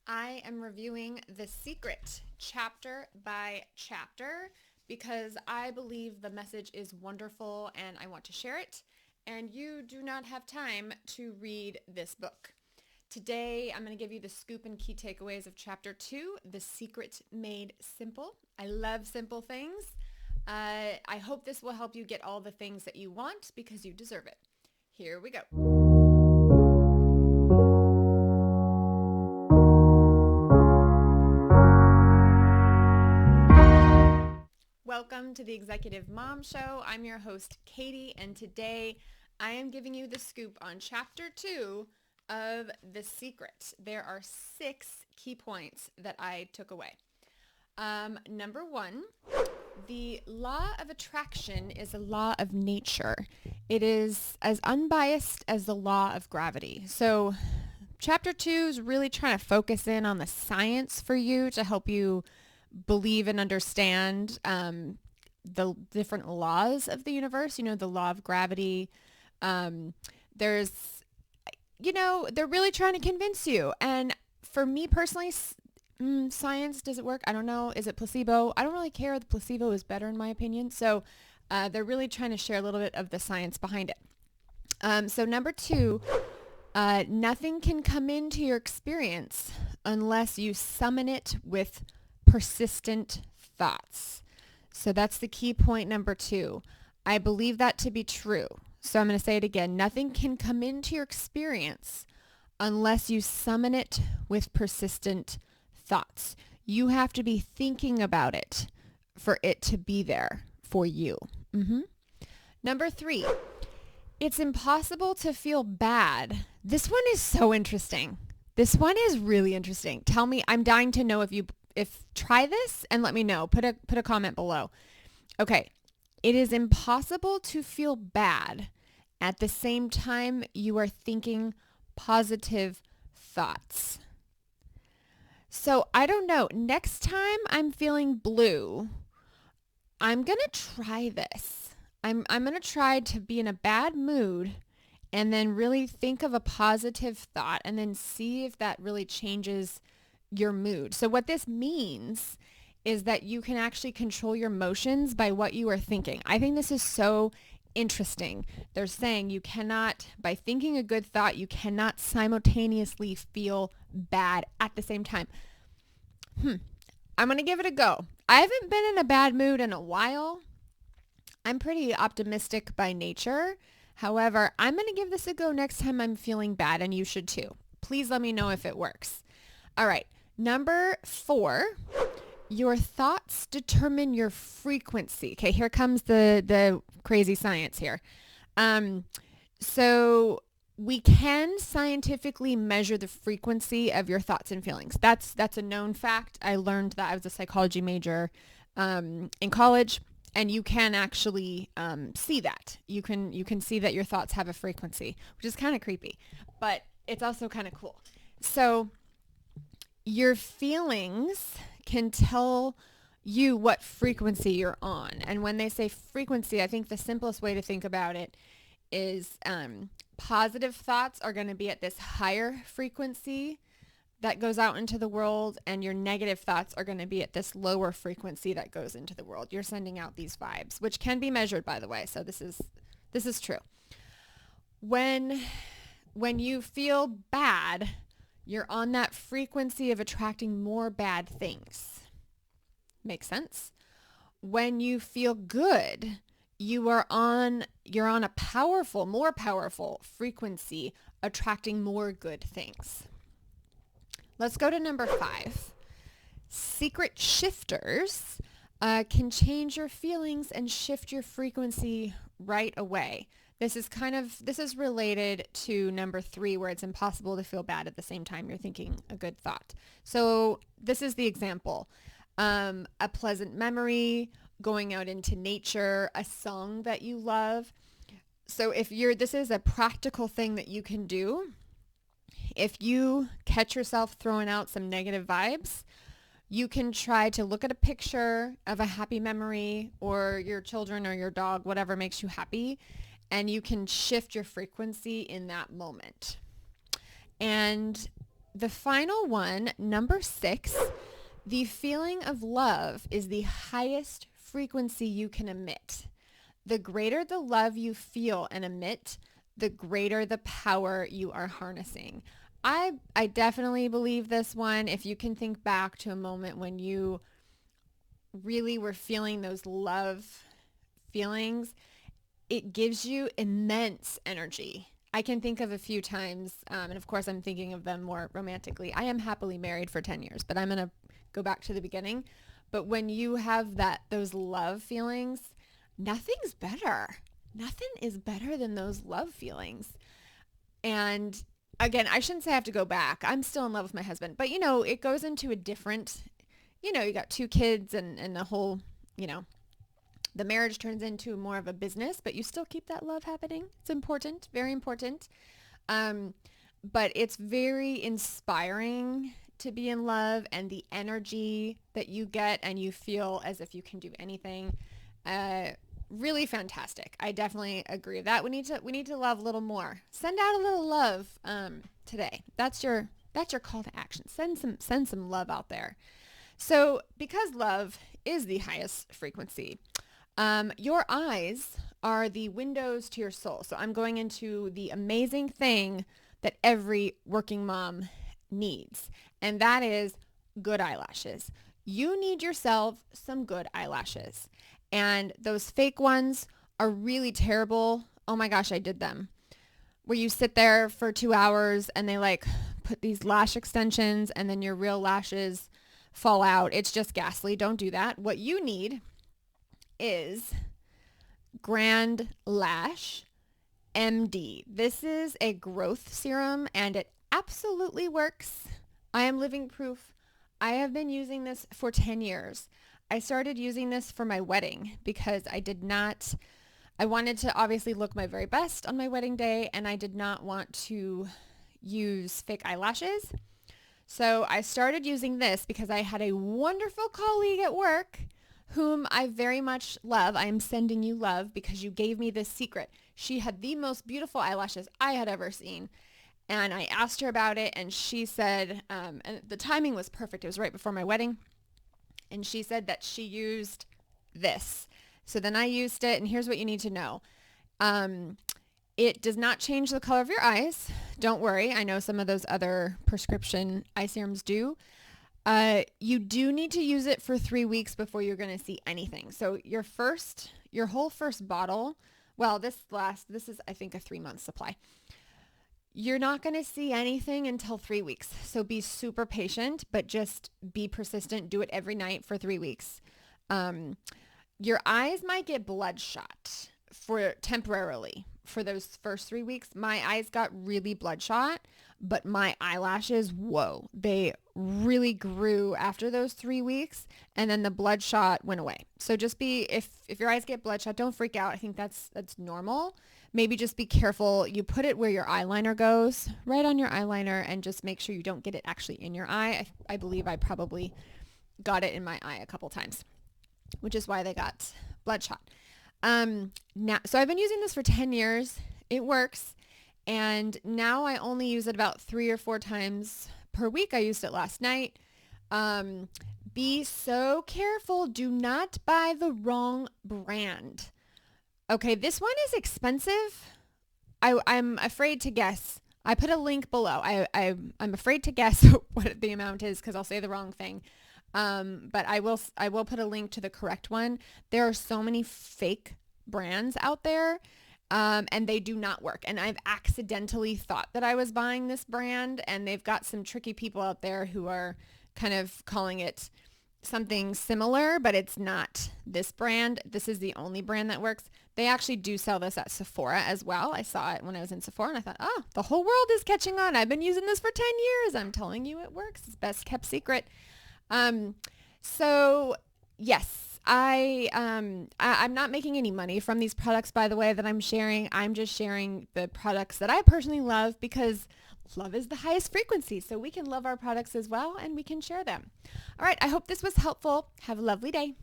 I am reviewing The Secret chapter by chapter because I believe the message is wonderful and I want to share it, and you do not have time to read this book. Today, I'm going to give you the scoop and key takeaways of chapter 2, The Secret Made Simple. I love simple things. I hope this will help you get all the things that you want because you deserve it. Here we go. Welcome to the Executive Mom Show. I'm your host, Katie, and today I am giving you the scoop on Chapter 2 of The Secret. There are 6 key points that I took away. Number 1, the law of attraction is a law of nature. It is as unbiased as the law of gravity. So Chapter 2 is really trying to focus in on the science for you to help you believe and understand the different laws of the universe, the law of gravity. They're really trying to convince you. And for me personally, science, does it work? I don't know. Is it placebo? I don't really care. The placebo is better in my opinion. So they're really trying to share a little bit of the science behind it. So number 2, nothing can come into your experience unless you summon it with persistent thoughts. So that's the key point number 2. I believe that to be true. So I'm going to say it again. Nothing can come into your experience unless you summon it with persistent thoughts. You have to be thinking about it for it to be there for you. Number 3, it's impossible to feel bad. This one is so interesting. This one is really interesting. Tell me, I'm dying to know if try this and let me know. Put a comment below. Okay. It is impossible to feel bad at the same time you are thinking positive thoughts. So I don't know. Next time I'm feeling blue, I'm going to try this. I'm going to try to be in a bad mood and then really think of a positive thought and then see if that really changes your mood. So what this means is that you can actually control your emotions by what you are thinking. I think this is so interesting. They're saying you cannot, by thinking a good thought, you cannot simultaneously feel bad at the same time. I'm going to give it a go. I haven't been in a bad mood in a while. I'm pretty optimistic by nature. However, I'm going to give this a go next time I'm feeling bad, and you should too. Please let me know if it works. All right. Number 4, your thoughts determine your frequency. Okay, here comes the crazy science here. So we can scientifically measure the frequency of your thoughts and feelings. That's a known fact. I learned that. I was a psychology major in college, and you can actually see that. You can see that your thoughts have a frequency, which is kind of creepy, but it's also kind of cool. So your feelings can tell you what frequency you're on. And when they say frequency, I think the simplest way to think about it is positive thoughts are going to be at this higher frequency that goes out into the world, and your negative thoughts are going to be at this lower frequency that goes into the world. You're sending out these vibes, which can be measured, by the way. So this is true. When you feel bad, you're on that frequency of attracting more bad things. Makes sense? When you feel good, you're on a more powerful frequency, attracting more good things. Let's go to number 5. Secret shifters can change your feelings and shift your frequency right away. This is related to number 3, where it's impossible to feel bad at the same time you're thinking a good thought. So this is the example. A pleasant memory, going out into nature, a song that you love. So this is a practical thing that you can do. If you catch yourself throwing out some negative vibes, you can try to look at a picture of a happy memory or your children or your dog, whatever makes you happy, and you can shift your frequency in that moment. And the final one, number 6, the feeling of love is the highest frequency you can emit. The greater the love you feel and emit, the greater the power you are harnessing. I definitely believe this one. If you can think back to a moment when you really were feeling those love feelings, it gives you immense energy. I can think of a few times, and of course I'm thinking of them more romantically. I am happily married for 10 years, but I'm going to go back to the beginning. But when you have those love feelings, nothing's better. Nothing is better than those love feelings. And again, I shouldn't say I have to go back. I'm still in love with my husband. But, it goes into a different, you got 2 kids and the whole, the marriage turns into more of a business, but you still keep that love happening. It's important, very important. But it's very inspiring to be in love, and the energy that you get and you feel as if you can do anything. Really fantastic. I definitely agree with that. We need to love a little more. Send out a little love today. That's your call to action. Send some love out there. So because love is the highest frequency, your eyes are the windows to your soul. So I'm going into the amazing thing that every working mom needs, and that is good eyelashes. You need yourself some good eyelashes. And those fake ones are really terrible. Oh my gosh, I did them. Where you sit there for 2 hours and they put these lash extensions and then your real lashes fall out. It's just ghastly. Don't do that. What you need is Grand Lash MD. This is a growth serum and it absolutely works. I am living proof. I have been using this for 10 years. I started using this for my wedding because I wanted to obviously look my very best on my wedding day, and I did not want to use fake eyelashes. So I started using this because I had a wonderful colleague at work whom I very much love. I am sending you love because you gave me this secret. She had the most beautiful eyelashes I had ever seen. And I asked her about it, and she said, and the timing was perfect. It was right before my wedding. And she said that she used this. So then I used it, and here's what you need to know. It does not change the color of your eyes. Don't worry. I know some of those other prescription eye serums do. You do need to use it for 3 weeks before you're going to see anything. So your whole first bottle, well, this is, I think, a 3-month supply. You're not going to see anything until 3 weeks. So be super patient, but just be persistent. Do it every night for 3 weeks. Your eyes might get bloodshot temporarily for those first 3 weeks. My eyes got really bloodshot, but my eyelashes, whoa, they really grew after those 3 weeks, and then the bloodshot went away. So just if your eyes get bloodshot, don't freak out. I think that's normal. Maybe just be careful. You put it where your eyeliner goes, right on your eyeliner, and just make sure you don't get it actually in your eye. I believe I probably got it in my eye a couple times, which is why they got bloodshot. So I've been using this for 10 years. It works. And now I only use it about 3 or 4 times per week. I used it last night. Be so careful. Do not buy the wrong brand. Okay, this one is expensive. I'm afraid to guess. I put a link below. I'm afraid to guess what the amount is because I'll say the wrong thing. But I will put a link to the correct one. There are so many fake brands out there, and they do not work. And I've accidentally thought that I was buying this brand, and they've got some tricky people out there who are kind of calling it something similar, but it's not this brand. This is the only brand that works. They actually do sell this at Sephora as well. I saw it when I was in Sephora, and I thought, oh, the whole world is catching on. I've been using this for 10 years. I'm telling you it works. It's best kept secret. So yes, I'm not making any money from these products, by the way, that I'm sharing. I'm just sharing the products that I personally love because love is the highest frequency. So we can love our products as well, and we can share them. All right. I hope this was helpful. Have a lovely day.